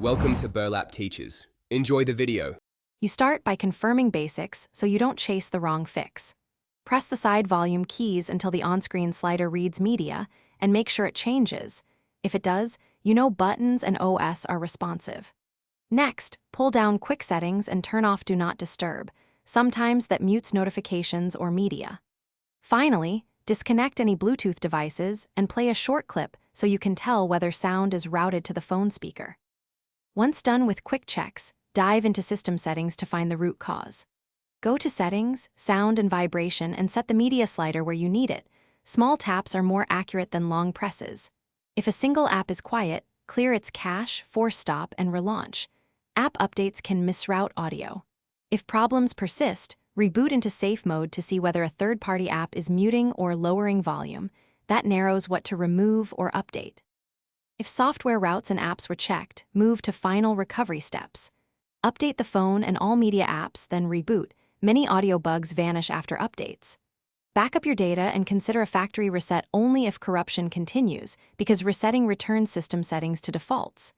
Welcome to Burlap Teachers. Enjoy the video. You start by confirming basics so you don't chase the wrong fix. Press the side volume keys until the on-screen slider reads media and make sure it changes. If it does, you know buttons and OS are responsive. Next, pull down Quick Settings and turn off Do Not Disturb. Sometimes that mutes notifications or media. Finally, disconnect any Bluetooth devices and play a short clip so you can tell whether sound is routed to the phone speaker. Once done with quick checks, dive into system settings to find the root cause. Go to Settings, Sound and Vibration and set the media slider where you need it. Small taps are more accurate than long presses. If a single app is quiet, clear its cache, force stop, and relaunch. App updates can misroute audio. If problems persist, reboot into safe mode to see whether a third-party app is muting or lowering volume. That narrows what to remove or update. If software routes and apps were checked, move to final recovery steps. Update the phone and all media apps, then reboot. Many audio bugs vanish after updates. Back up your data and consider a factory reset only if corruption continues, because resetting returns system settings to defaults.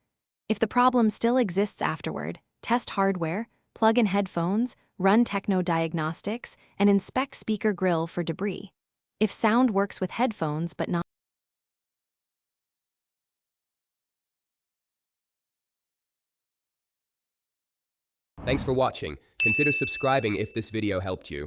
If the problem still exists afterward, test hardware, plug in headphones, run Tecno diagnostics, and inspect speaker grill for debris. If sound works with headphones but not Thanks for watching. Consider subscribing if this video helped you.